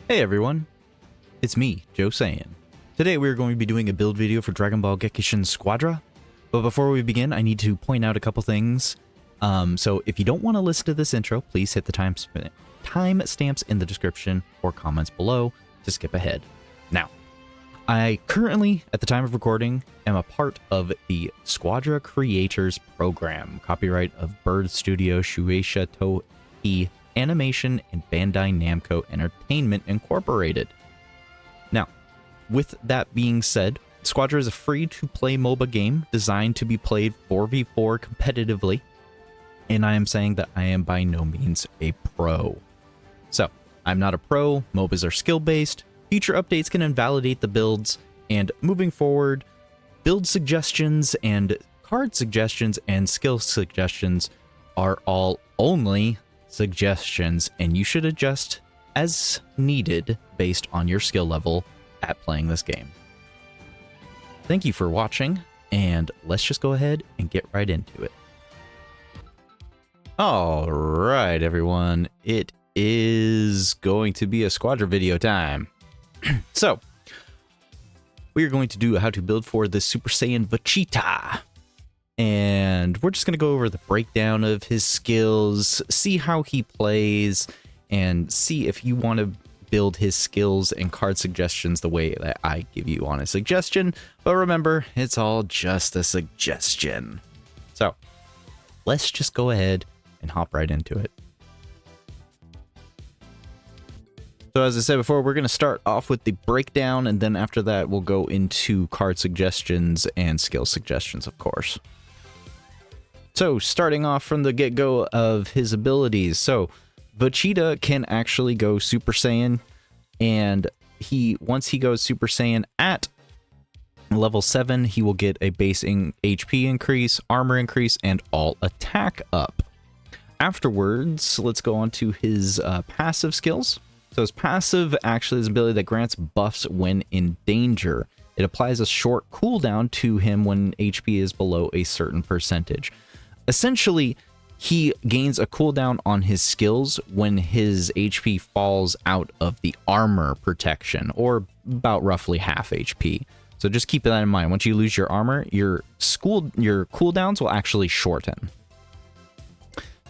Hey everyone, it's me, Joe Saiyan. Today we're going to be doing a build video for Dragon Ball Gekishin Squadra, but before we begin I need to point out a couple things. So if you don't want to listen to this intro, please hit the timestamps in the description or comments below to skip ahead. Now, I currently, at the time of recording, am a part of the Squadra Creators Program, copyright of Bird Studio, SHUEISHA, TOEI, Animation, and Bandai Namco Entertainment Incorporated. Now, with that being said, Squadra is a free-to-play MOBA game designed to be played 4v4 competitively, and I am saying that I am by no means a pro. So, I'm not a pro, MOBAs are skill-based, future updates can invalidate the builds, and moving forward, build suggestions and card suggestions and skill suggestions are all only suggestions, and you should adjust as needed based on your skill level at playing this game. Thank you for watching, and let's just go ahead and get right into it. Alright everyone, it is going to be a Squadra video time. So, we are going to do how to build for the Super Saiyan Vegeta. And we're just going to go over the breakdown of his skills, see how he plays, and see if you want to build his skills and card suggestions the way that I give you on a suggestion. But remember, it's all just a suggestion. So, let's just go ahead and hop right into it. So as I said before, we're going to start off with the breakdown, and then after that we'll go into card suggestions and skill suggestions, of course. So, starting off from the get-go of his abilities. So, Vegeta can actually go Super Saiyan, and once he goes Super Saiyan at level 7, he will get a base HP increase, armor increase, and all attack up. Afterwards, let's go on to his passive skills. So his passive actually is an ability that grants buffs when in danger. It applies a short cooldown to him when HP is below a certain percentage. Essentially, he gains a cooldown on his skills when his HP falls out of the armor protection, or about roughly half HP. So just keep that in mind. Once you lose your armor, your cooldowns will actually shorten.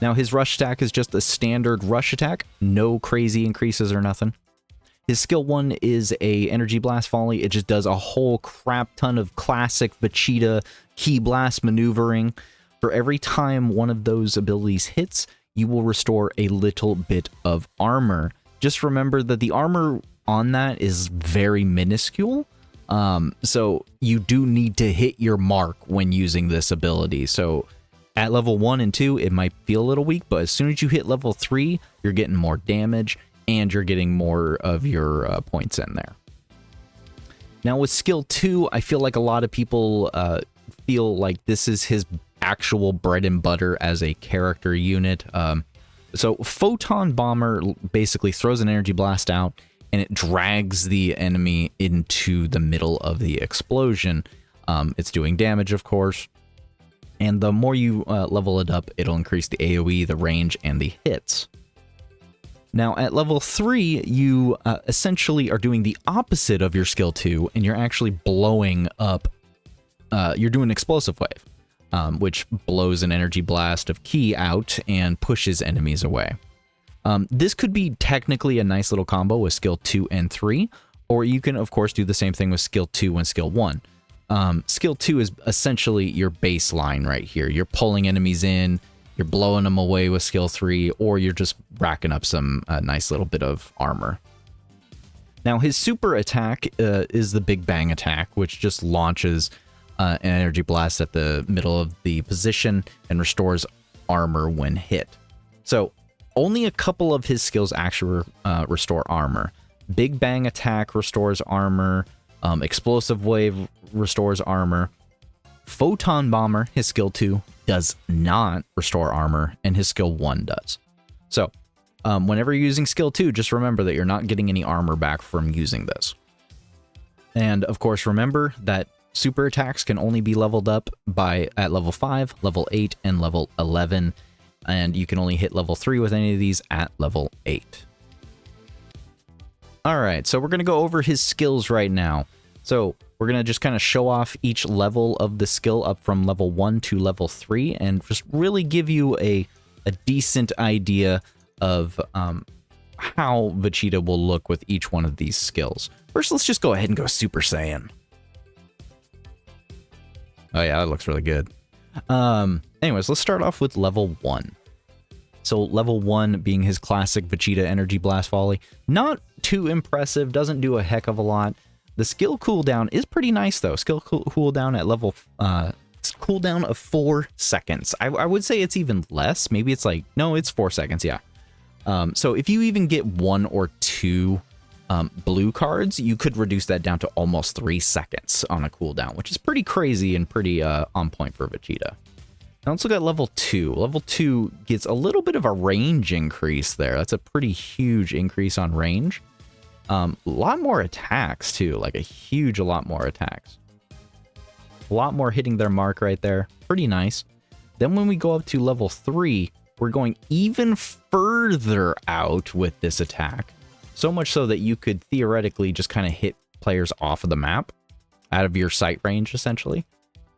Now his rush attack is just a standard rush attack, no crazy increases or nothing. His skill 1 is a energy blast volley. It just does a whole crap ton of classic Vegeta ki blast maneuvering. For every time one of those abilities hits, you will restore a little bit of armor. Just remember that the armor on that is very minuscule, so you do need to hit your mark when using this ability. So at level 1 and 2, it might feel a little weak, but as soon as you hit level 3, you're getting more damage, and you're getting more of your points in there. Now with skill 2, I feel like a lot of people feel like this is his actual bread and butter as a character unit. So Photon Bomber basically throws an energy blast out, and it drags the enemy into the middle of the explosion. It's doing damage, of course. And the more you level it up, it'll increase the AoE, the range, and the hits. Now, at level 3, you essentially are doing the opposite of your skill 2, and you're actually blowing up. You're doing Explosive Wave, which blows an energy blast of ki out and pushes enemies away. This could be technically a nice little combo with skill 2 and 3, or you can, of course, do the same thing with skill 2 and skill 1. Skill 2 is essentially your baseline right here. You're pulling enemies in, you're blowing them away with skill 3, or you're just racking up some nice little bit of armor. Now his super attack is the Big Bang attack, which just launches an energy blast at the middle of the position and restores armor when hit. So only a couple of his skills actually restore armor. Big Bang attack restores armor. Explosive Wave restores armor. Photon Bomber, his skill 2, does not restore armor, and his skill 1 does. So, whenever you're using skill 2, just remember that you're not getting any armor back from using this. And, of course, remember that super attacks can only be leveled up at level 5, level 8, and level 11, and you can only hit level 3 with any of these at level 8. Alright, so we're going to go over his skills right now. So we're going to just kind of show off each level of the skill up from level 1 to level 3 and just really give you a decent idea of how Vegeta will look with each one of these skills. First, let's just go ahead and go Super Saiyan. Oh yeah, that looks really good. Anyways, let's start off with level 1. So level 1 being his classic Vegeta Energy Blast Volley. Not too impressive, doesn't do a heck of a lot. The skill cooldown is pretty nice though. Skill cooldown at level cooldown of 4 seconds. I would say it's even less. Maybe it's like, no, it's 4 seconds, yeah. So if you even get 1 or 2 blue cards, you could reduce that down to almost 3 seconds on a cooldown, which is pretty crazy and pretty on point for Vegeta. Now let's look at level 2. Level 2 gets a little bit of a range increase there. That's a pretty huge increase on range. A lot more attacks too, like a lot more attacks. A lot more hitting their mark right there. Pretty nice. Then when we go up to level 3, we're going even further out with this attack. So much so that you could theoretically just kind of hit players off of the map, out of your sight range essentially.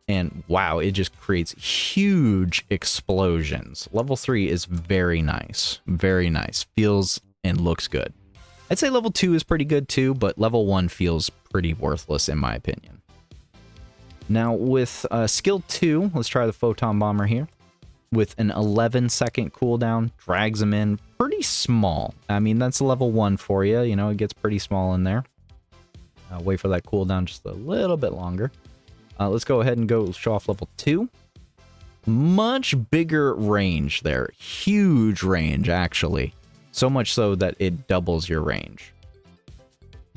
And wow, it just creates huge explosions. Level 3 is very nice. Very nice. Feels and looks good. I'd say level 2 is pretty good too, but level 1 feels pretty worthless in my opinion. Now with skill 2, let's try the Photon Bomber here. With an 11-second cooldown, drags him in pretty small. I mean, that's level 1 for you. You know, it gets pretty small in there. Wait for that cooldown just a little bit longer. Let's go ahead and go show off level 2. Much bigger range there. Huge range, actually. So much so that it doubles your range.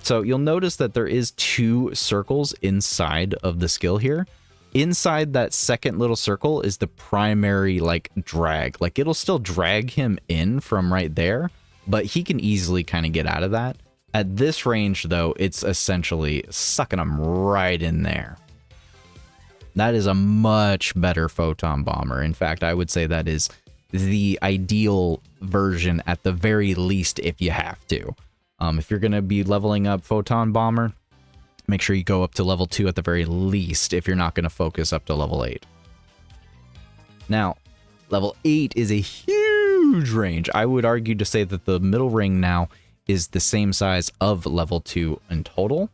So you'll notice that there is 2 circles inside of the skill here. Inside that second little circle is the primary, like, drag. Like, it'll still drag him in from right there, but he can easily kind of get out of that. At this range, though, it's essentially sucking him right in there. That is a much better Photon Bomber. In fact, I would say that is the ideal version at the very least if you have to. If you're going to be leveling up Photon Bomber, make sure you go up to level 2 at the very least if you're not going to focus up to level 8. Now, level 8 is a huge range. I would argue to say that the middle ring now is the same size of level 2 in total.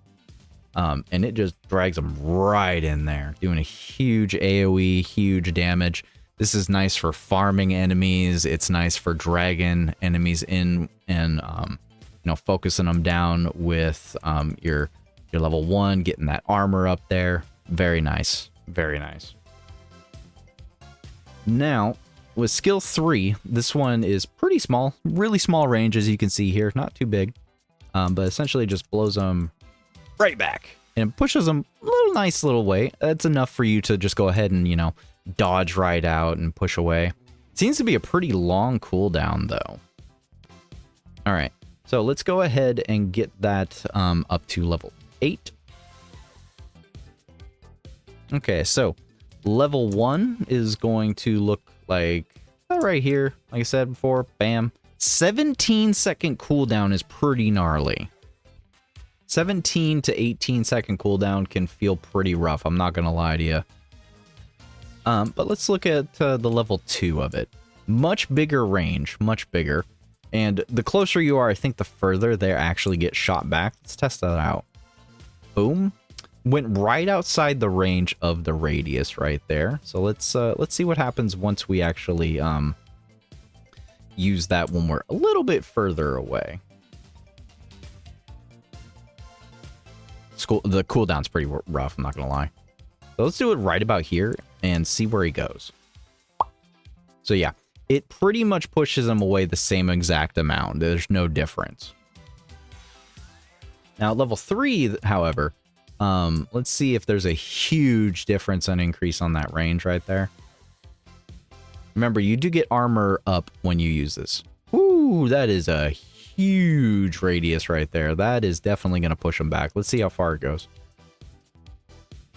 And it just drags them right in there, doing a huge AoE, huge damage. This is nice for farming enemies. It's nice for dragging enemies in and, you know, focusing them down with your level 1, getting that armor up there. Very nice. Very nice. Now, with skill 3, this one is pretty small. Really small range, as you can see here. Not too big. But essentially just blows them right back. And pushes them a little nice little way. That's enough for you to just go ahead and, you know, dodge right out and push away. Seems to be a pretty long cooldown, though. Alright, so let's go ahead and get that up to level 8. Okay, so level 1 is going to look like right here. Like I said before, bam. 17-second cooldown is pretty gnarly. 17 to 18 second cooldown can feel pretty rough. I'm not going to lie to you. But let's look at the level 2 of it. Much bigger range, much bigger. And the closer you are, I think the further they actually get shot back. Let's test that out. Boom. Went right outside the range of the radius right there. So let's see what happens once we actually use that when we're a little bit further away. The cooldown's pretty rough, I'm not gonna lie. So let's do it right about here and see where he goes. So yeah, it pretty much pushes him away the same exact amount. There's no difference. Now at level 3, however, let's see if there's a huge difference and increase on that range right there. Remember, you do get armor up when you use this. Ooh, that is a huge radius right there. That is definitely going to push him back. Let's see how far it goes.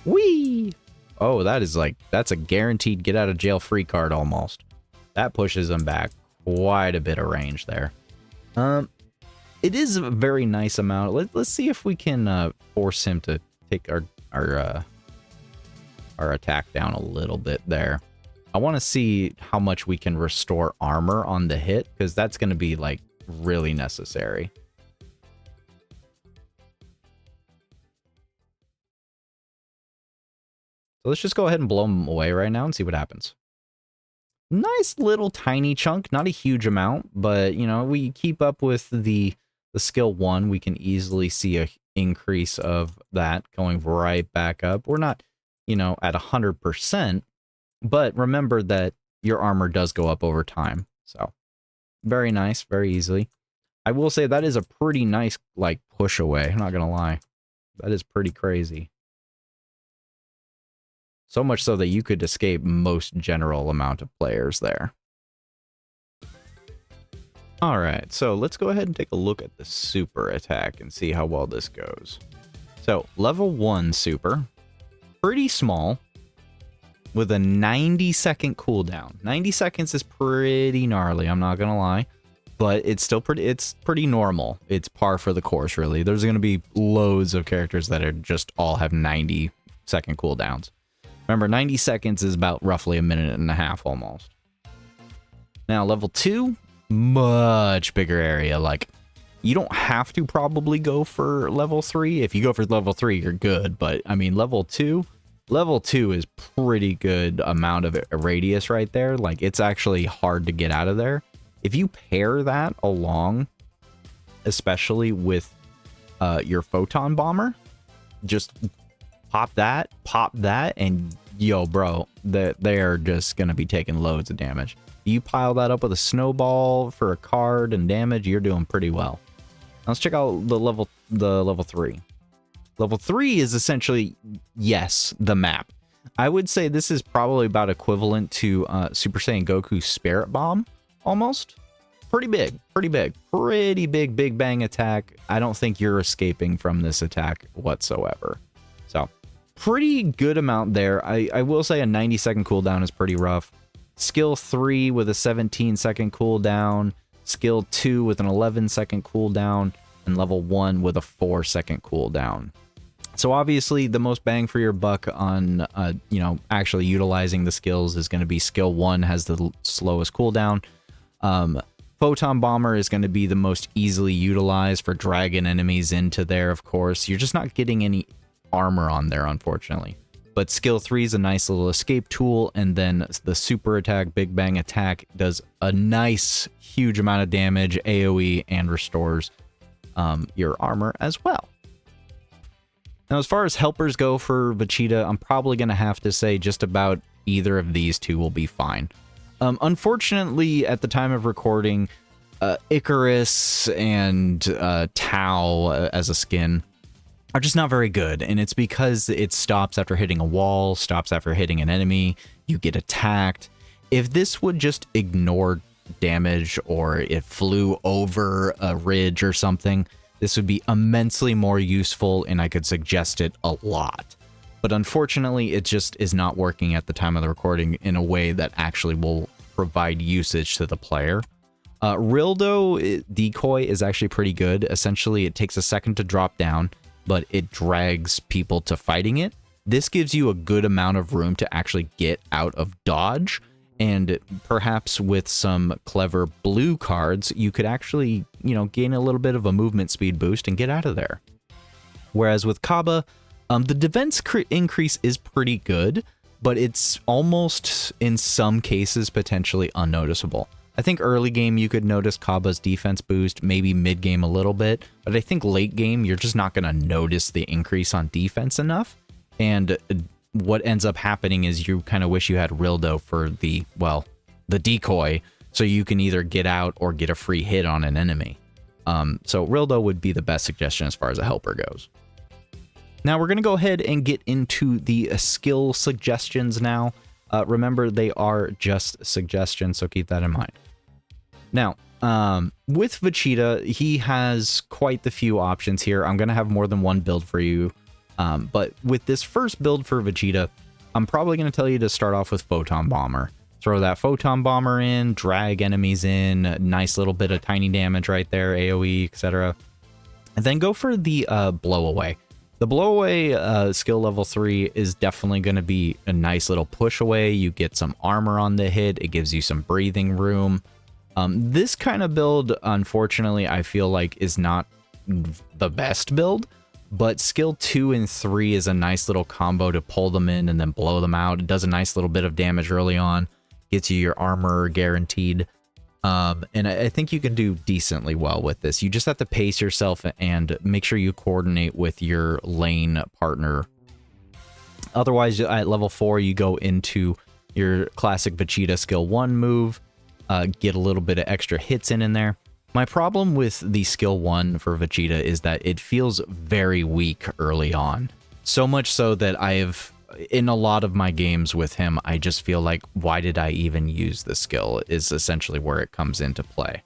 Whee! Oh, that is like, that's a guaranteed get out of jail free card almost. That pushes him back quite a bit of range there. it is a very nice amount. Let's see if we can force him to take our attack down a little bit there. I want to see how much we can restore armor on the hit, because that's going to be like really necessary. So let's just go ahead and blow him away right now and see what happens. Nice little tiny chunk, not a huge amount, but you know, we keep up with the skill 1, we can easily see a increase of that going right back up. We're not, you know, at 100%, but remember that your armor does go up over time. So very nice, very easily. I will say that is a pretty nice like push away, I'm not gonna lie. That is pretty crazy. So much so that you could escape most general amount of players there. Alright, so let's go ahead and take a look at the super attack and see how well this goes. So, level 1 super, pretty small, with a 90-second cooldown. 90 seconds is pretty gnarly, I'm not gonna lie, but it's still pretty normal. It's par for the course, really. There's gonna be loads of characters that are just all have 90-second cooldowns. Remember, 90 seconds is about roughly a minute and a half almost. Now, level 2, much bigger area. Like, you don't have to probably go for level 3. If you go for level 3, you're good. But, I mean, level 2 is pretty good amount of a radius right there. Like, it's actually hard to get out of there. If you pair that along, especially with your photon bomber, just pop that, and yo, bro, they're just going to be taking loads of damage. You pile that up with a snowball for a card and damage, you're doing pretty well. Now let's check out the level 3. Level 3 is essentially, yes, the map. I would say this is probably about equivalent to Super Saiyan Goku's Spirit Bomb, almost. Pretty big, pretty big big bang attack. I don't think you're escaping from this attack whatsoever. So, pretty good amount there. I will say a 90-second cooldown is pretty rough. Skill 3 with a 17-second cooldown, skill 2 with an 11-second cooldown, and level 1 with a 4-second cooldown. So obviously the most bang for your buck on you know, actually utilizing the skills is going to be skill 1 has the slowest cooldown. Photon Bomber is going to be the most easily utilized for dragging enemies into there, of course. You're just not getting any armor on there, unfortunately. But skill 3 is a nice little escape tool, and then the super attack, Big Bang Attack, does a nice, huge amount of damage, AoE, and restores your armor as well. Now, as far as helpers go for Vegeta, I'm probably going to have to say just about either of these two will be fine. Unfortunately, at the time of recording, Icarus and Tau as a skin are just not very good, and it's because it stops after hitting a wall, stops after hitting an enemy, you get attacked. If this would just ignore damage, or it flew over a ridge or something, this would be immensely more useful, and I could suggest it a lot. But unfortunately, it just is not working at the time of the recording in a way that actually will provide usage to the player. Rildo decoy is actually pretty good. Essentially, it takes a second to drop down, but it drags people to fighting it. This gives you a good amount of room to actually get out of dodge, and perhaps with some clever blue cards, you could actually, you know, gain a little bit of a movement speed boost and get out of there. Whereas with Kaba, the defense increase is pretty good, but it's almost, in some cases, potentially unnoticeable. I think early game you could notice Kaba's defense boost, maybe mid game a little bit, but I think late game you're just not going to notice the increase on defense enough. And what ends up happening is you kind of wish you had Rildo for the decoy, so you can either get out or get a free hit on an enemy. So Rildo would be the best suggestion as far as a helper goes. Now we're going to go ahead and get into the skill suggestions now. Remember, they are just suggestions, so keep that in mind. Now, with Vegeta, he has quite the few options here. I'm going to have more than one build for you. But with this first build for Vegeta, I'm probably going to tell you to start off with Photon Bomber. It's throw that photon bomber in, drag enemies in, nice little bit of tiny damage right there, AoE, etc. And then go for the blow away. The blow away skill level 3 is definitely going to be a nice little push away. You get some armor on the hit. It gives you some breathing room. This kind of build, unfortunately, I feel like is not the best build, but skill 2 and 3 is a nice little combo to pull them in and then blow them out. It does a nice little bit of damage early on, gets you your armor guaranteed. And I think you can do decently well with this. You just have to pace yourself and make sure you coordinate with your lane partner. Otherwise, at level 4, you go into your classic Vegeta skill 1 move, get a little bit of extra hits in there. My problem with the skill 1 for Vegeta is that it feels very weak early on. So much so that in a lot of my games with him, I just feel like, why did I even use the skill is essentially where it comes into play.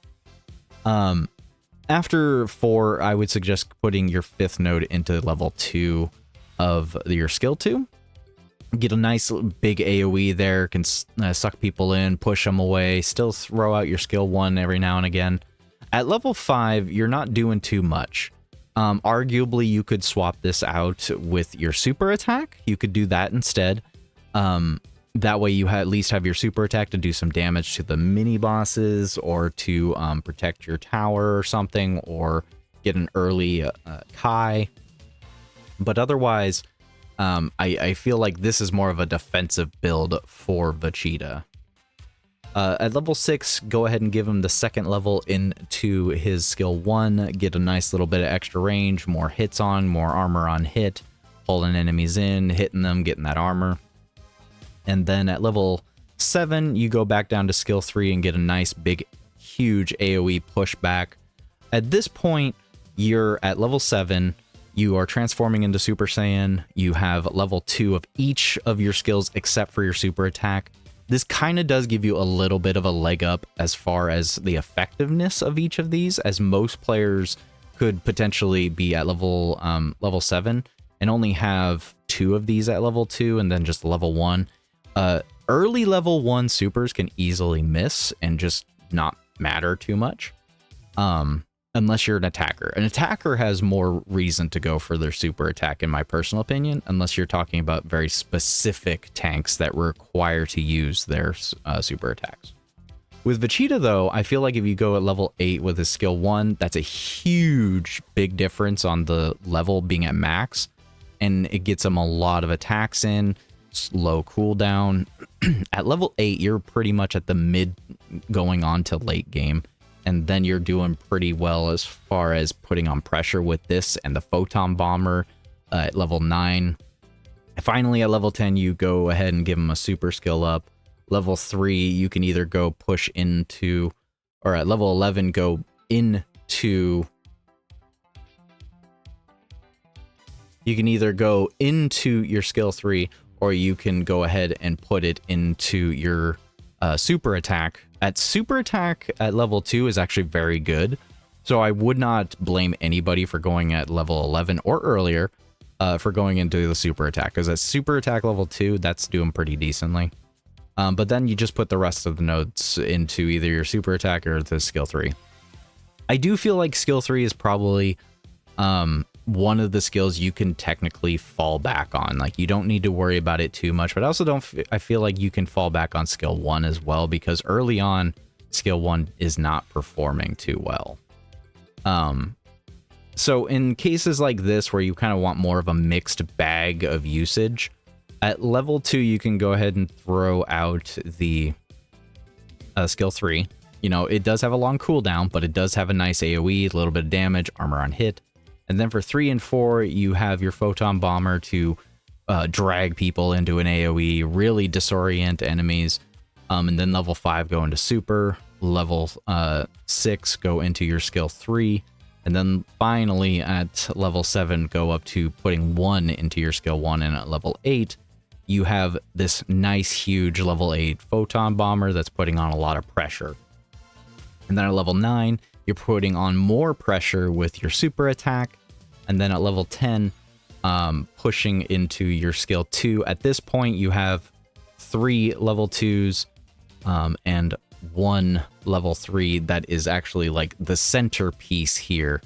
After 4, I would suggest putting your 5th node into level 2 of your skill 2. Get a nice big AoE there, can suck people in, push them away, still throw out your skill 1 every now and again. At level 5, you're not doing too much. Arguably, you could swap this out with your super attack. You could do that instead. That way you at least have your super attack to do some damage to the mini bosses, or to protect your tower or something, or get an early Kai. But otherwise, I feel like this is more of a defensive build for Vegeta. At level 6, go ahead and give him the 2nd level into his skill 1, get a nice little bit of extra range, more hits on, more armor on hit, pulling enemies in, hitting them, getting that armor. And then at level 7, you go back down to skill 3 and get a nice big, huge AoE pushback. At this point, you're at level 7, you are transforming into Super Saiyan, you have level 2 of each of your skills except for your super attack. This kind of does give you a little bit of a leg up as far as the effectiveness of each of these, as most players could potentially be at level 7 and only have 2 of these at level 2 and then just level 1. Early level 1 supers can easily miss and just not matter too much, unless you're an attacker. An attacker has more reason to go for their super attack, in my personal opinion, unless you're talking about very specific tanks that require to use their super attacks. With Vegeta, though, I feel like if you go at level 8 with his skill 1, that's a huge, big difference on the level being at max, and it gets him a lot of attacks in, low cooldown. At level 8, you're pretty much at the mid going on to late game. And then you're doing pretty well as far as putting on pressure with this and the photon bomber at level 9. Finally, at level 10, you go ahead and give him a super skill up. Level 3, you can either go push into, or at level 11, go into. You can either go into your skill 3, or you can go ahead and put it into your super attack. At super attack at level 2 is actually very good, so I would not blame anybody for going at level 11 or earlier for going into the super attack, because at super attack level 2, that's doing pretty decently. But then you just put the rest of the nodes into either your super attack or the skill 3. I do feel like skill 3 is probably one of the skills you can technically fall back on. Like, you don't need to worry about it too much, but I also don't I feel like you can fall back on skill 1 as well, because early on skill 1 is not performing too well. So in cases like this where you kind of want more of a mixed bag of usage, at level 2 you can go ahead and throw out the skill 3. You know, it does have a long cooldown, but it does have a nice AoE, a little bit of damage, armor on hit. And then for 3 and 4, you have your photon bomber to drag people into an AoE, really disorient enemies. And then level 5, go into super. Level 6, go into your skill 3. And then finally at level 7, go up to putting 1 into your skill 1. And at level 8, you have this nice, huge level 8 photon bomber that's putting on a lot of pressure. And then at level 9, you're putting on more pressure with your super attack. And then at level 10, pushing into your skill 2. At this point, you have 3 level 2s, and one level 3 that is actually like the centerpiece here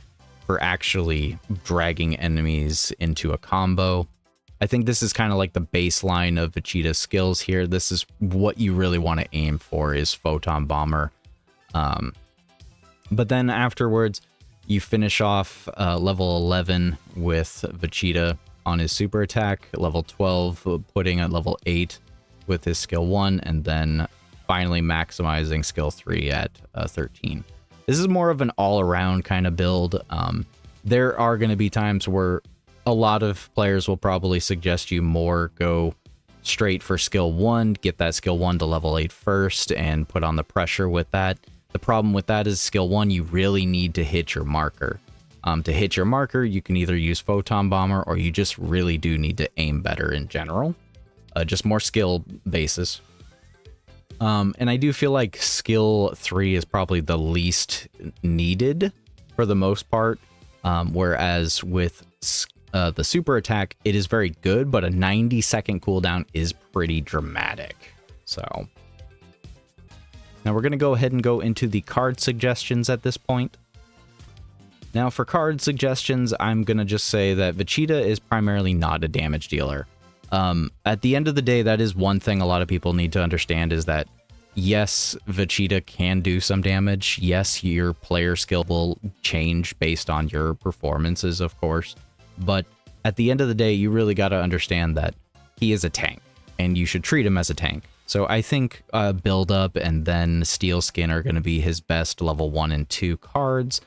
for actually dragging enemies into a combo. I think this is kind of like the baseline of Vegeta's skills here. This is what you really want to aim for, is Photon Bomber. But then afterwards, you finish off level 11 with Vegeta on his super attack, level 12 putting at level 8 with his skill 1, and then finally maximizing skill 3 at 13. This is more of an all-around kind of build. There are going to be times where a lot of players will probably suggest you more go straight for skill 1, get that skill 1 to level 8 first, and put on the pressure with that. The problem with that is skill 1, you really need to hit your marker. To hit your marker, you can either use Photon Bomber, or you just really do need to aim better in general. Just more skill basis. And I do feel like skill 3 is probably the least needed for the most part. Whereas with the super attack, it is very good, but a 90-second cooldown is pretty dramatic. So now we're going to go ahead and go into the card suggestions at this point. Now for card suggestions, I'm going to just say that Vegeta is primarily not a damage dealer. At the end of the day, that is one thing a lot of people need to understand, is that yes, Vegeta can do some damage. Yes, your player skill will change based on your performances, of course. But at the end of the day, you really got to understand that he is a tank, and you should treat him as a tank. So I think Build Up and then Steel Skin are going to be his best level 1 and 2 cards.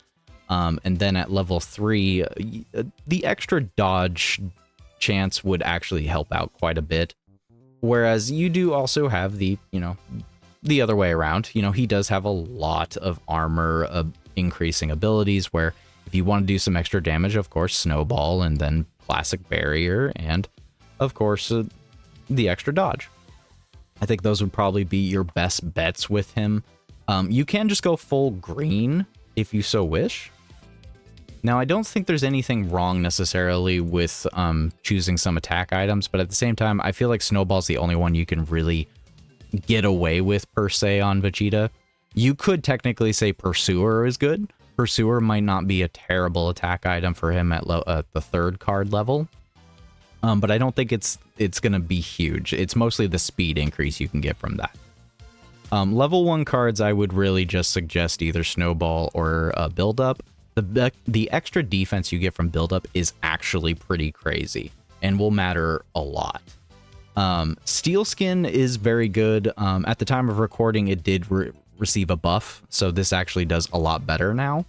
And then at level 3, the extra dodge chance would actually help out quite a bit. Whereas you do also have the, the other way around. He does have a lot of armor increasing abilities, where if you want to do some extra damage, of course, Snowball, and then Classic Barrier, and of course, the extra dodge. I think those would probably be your best bets with him. You can just go full green if you so wish. Now, I don't think there's anything wrong necessarily with choosing some attack items, but at the same time, I feel like Snowball's the only one you can really get away with, per se, on Vegeta. You could technically say Pursuer is good. Pursuer might not be a terrible attack item for him at the 3rd card level, but I don't think it's going to be huge. It's mostly the speed increase you can get from that. Level 1 cards, I would really just suggest either Snowball or Build Up. The extra defense you get from Build Up is actually pretty crazy and will matter a lot. Steel Skin is very good. At the time of recording, it did receive a buff, so this actually does a lot better now.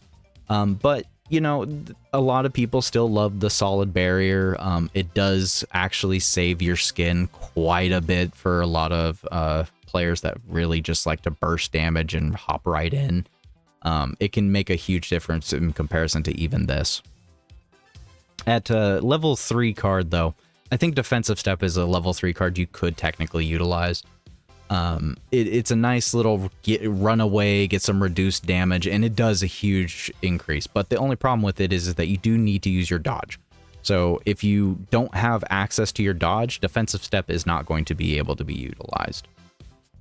But, a lot of people still love the solid barrier. It does actually save your skin quite a bit for a lot of players that really just like to burst damage and hop right in. It can make a huge difference in comparison to even this. At level 3 card, though, I think Defensive Step is a level 3 card you could technically utilize. It's a nice little run away, get some reduced damage, and it does a huge increase. But the only problem with it is that you do need to use your dodge. So if you don't have access to your dodge, Defensive Step is not going to be able to be utilized.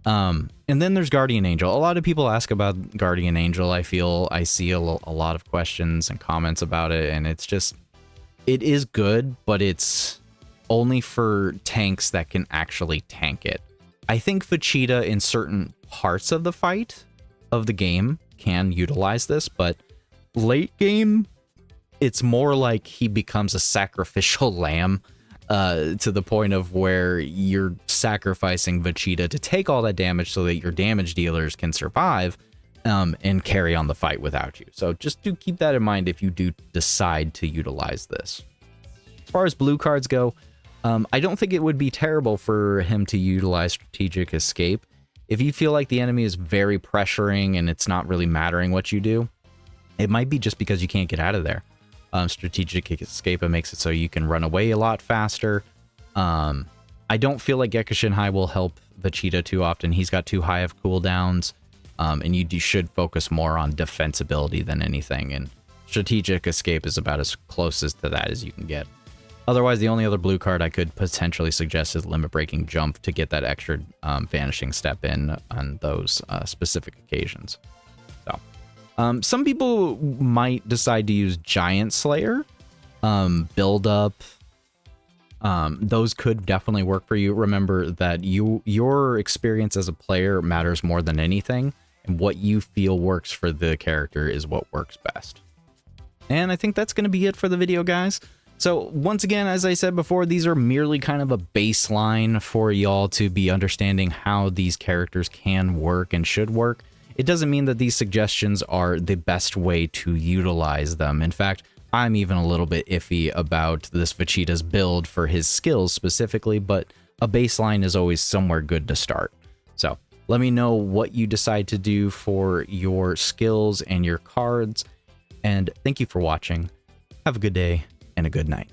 And then there's Guardian Angel. A lot of people ask about Guardian Angel. I feel I see a lot of questions and comments about it, and it's just, it is good, but it's only for tanks that can actually tank it. I think Vegeta in certain parts of the fight of the game can utilize this, but late game, it's more like he becomes a sacrificial lamb. To the point of where you're sacrificing Vegeta to take all that damage so that your damage dealers can survive and carry on the fight without you. So just do keep that in mind if you do decide to utilize this. As far as blue cards go, I don't think it would be terrible for him to utilize Strategic Escape. If you feel like the enemy is very pressuring and it's not really mattering what you do, it might be just because you can't get out of there. Strategic Escape, it makes it so you can run away a lot faster. I don't feel like Gekishin High will help Vegeta too often. He's got too high of cooldowns, and you should focus more on defensibility than anything, and Strategic Escape is about as close as to that as you can get. Otherwise, the only other blue card I could potentially suggest is Limit Breaking Jump to get that extra vanishing step in on those specific occasions. So, some people might decide to use Giant Slayer, Build Up. Those could definitely work for you. Remember that your experience as a player matters more than anything, and what you feel works for the character is what works best. And I think that's going to be it for the video, guys. So once again, as I said before, these are merely kind of a baseline for y'all to be understanding how these characters can work and should work. It doesn't mean that these suggestions are the best way to utilize them. In fact, I'm even a little bit iffy about this Vegeta's build for his skills specifically, but a baseline is always somewhere good to start. So let me know what you decide to do for your skills and your cards. And thank you for watching. Have a good day and a good night.